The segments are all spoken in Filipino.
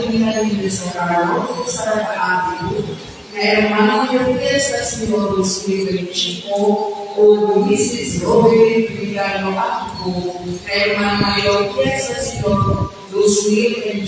pinalili sa araw, sa nag-aabi ngayon mga fiesta Señor los Chico o Luis Robert Vigano Ako ngayon mga fiesta Señor los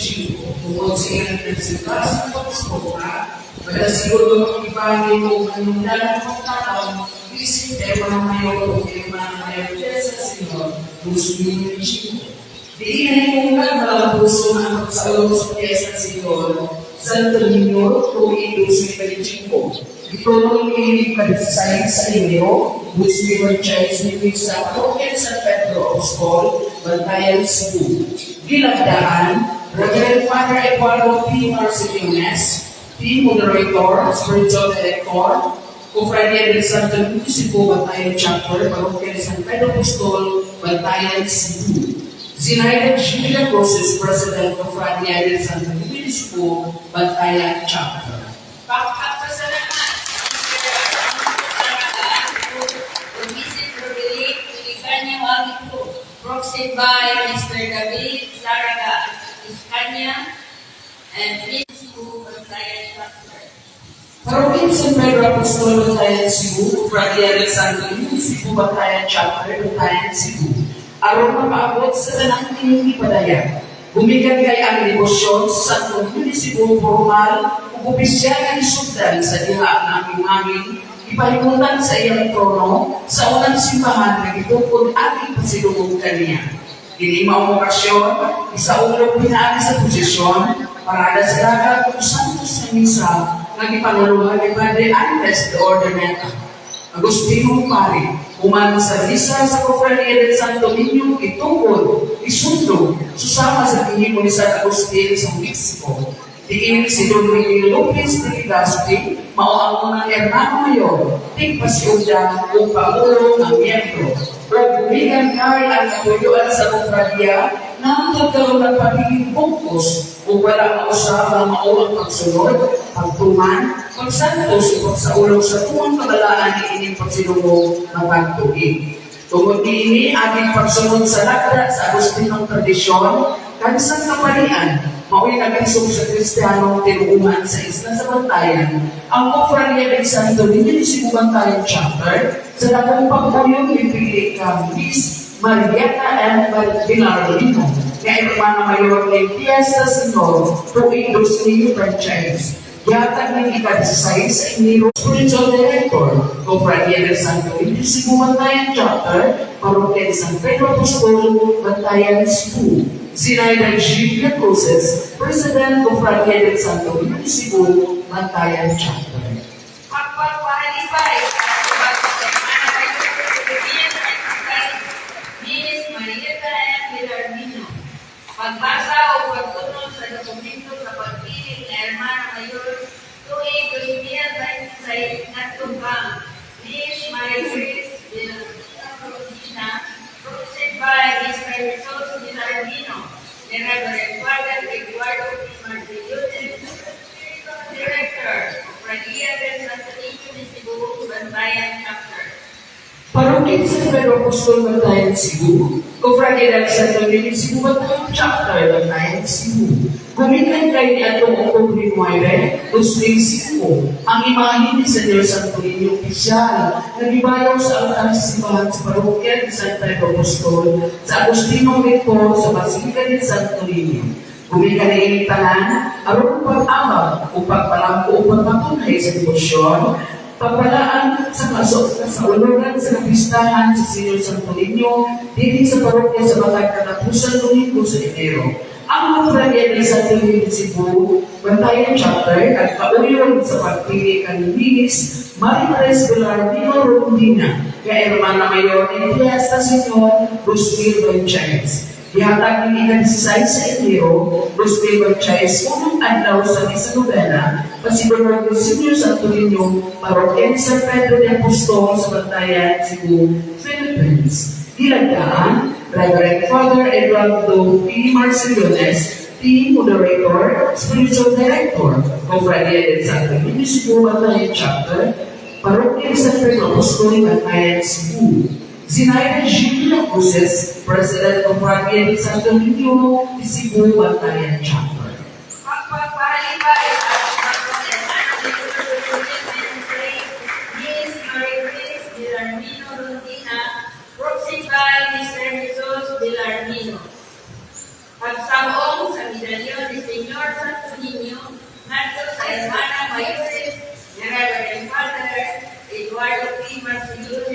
Chico tungkol sa ilang nagsipas ng pagsuka wala siguro makipagin mo anong dalang pagkakaw isip mga mayor o mga fiesta Señor los Chico diinay kong mga puso ang pagsaulong sa fiesta Señor Santo Niño, tuwing 2025. Ito nung inilig ka sa inyo, Muslim Church ni sa Parokya San Pedro Apostol, Bantayan, Cebu. Ginagdaan, Reverend Father Eduardo P. Marceliones, P. Moderator, Spiritual Director, Cofradia del Santo Niño, Cebu, Bantayan Chapter, Parokya San Pedro Apostol, Bantayan, Cebu. Zinaida Julia Cruz, President of Radia del Santo Niño, Cebu, Bantayan Chapter. Pagpapasalamat Permissive Privilege, Iskanya Wagito, proxied by Mr. David Saraga, Iskanya, and Prince Cebu, Bantayan Chapter. Parokya San Pedro Apostol, Bantayan Cebu, Radia del Santo Niño, Cebu, Bantayan Chapter, Bantayan Cebu. Aron mapaabot sa tanang inyong ipadaya. Bumigan kay ang debosyon sa Santo Niño Cebu formal ug opisyal nga isugdan sa diha na aming ipalimutan sa iyang trono sa unang simbahan nga gitukod ating pasilungog kaniya. Dili mao okasyon, isaulog pinaagi sa posisyon parada sa dagat ug santos nga misa nga gipanulungan ni Padre Andres de Ordaneta. Agustino Pari, human sa misa sa Cofradia del Santo Niño, itungkol, isundo, susama sa tinimo ni San Agustin sa Mexico. Diin si Don Miguel Lopez de Legazpi, mao ang unang Hermano Mayor, tigpasiudan o pangulo ng miyembro. Pero bumigan kay ang katuyuan sa Cofradia na magkaroon ng pagiging bungkos o wala mausap ng maulang pagsunod, pagtuman, pagsantos o pagsaulog sa tuwang kabalaan ni ining pagsilungo ng pagtuig. Tungod ini ating pagsunod sa lakda sa Agustinong tradisyon, kanisang kapalian, mao'y nag-isog sa Kristiyanong tinuungan sa isla sa Bantayan, ang Cofradia del Santo Niño Cebu Bantayan Chapter, sa dakong pagpuyong ipili ka Miss Marieta and Bilarino, na Hermana Mayor ng Fiesta Señor, tuwing 2025. Yatag ng ika-16 sa Enero, Spiritual Director, Cofradia del Santo Niño Cebu Bantayan Chapter, Parokya San Pedro Apostol, Bantayan, Cebu. Zinaida Julia Cruz, President of Cofradia del Santo Niño Cebu, Bantayan Chapter. Pagpapalipay, Miss Marieta and Bilarmino. Pagbasa o pagtunod sa dokumento sa pagpili ng Hermana Mayor tuwing 2026 na tumbang Miss Marie-Chris Bilarmino, proceed by Mr. Jesus Bilarmino, the Reverend Father Eduardo P. Marceliones, Director of Radia del Santo Niño Cebu, Bantayan Chapter. Parokya San Pedro Apostol, Bantayan, Cebu, Cofradia del Santo Niño Cebu Bantayan Chapter, Bantayan, Cebu. Gumitan kayo ni atong Oktubre 9, 2005, ang imahin ni Senyor Santo Niño Opisyal na gibayaw sa altar sa simbahan sa Parokya del San Pedro Apostol sa Agustino Rector sa Basilica del Santo Niño. Gumitan na initanan, aron pag-amag o pagpalampo o pagpatunay sa debosyon, pagpalaan sa ulugan sa kapistahan sa Senyor Santo Niño dito sa parokya sa Batang Katapusan Domingo sa Enero. Ang Cofradia del Santo Niño Cebu, Bantayan Chapter, at kauyon sa pagpili ng Miss Marie-Chris Bilarmino Rondina, kay Hermana Mayor ng Fiesta Señor 2025. Dihatag ng ika-16 sa Enero, 2025, unang adlaw sa Misa Novena, Pasigurado Senyor Santo Niño, Parokya San Pedro de Apostol sa Bantayan, Cebu, Philippines. Dilagdaan, Reverend Father Eduardo P. Marceliones, P. Moderator, Spiritual Director, Cofradia del Santo Niño Cebu Bantayan Chapter, Parokya San Pedro Apostol, Bantayan, Cebu. Zinaida Julia Cruz, President of Cofradia del Santo Niño Cebu Bantayan Chapter. Pagsaong sa medalyon ni Senyor Santo Niño, nato sa Hermana Mayores, ni Reverend Father Eduardo P. Marcelino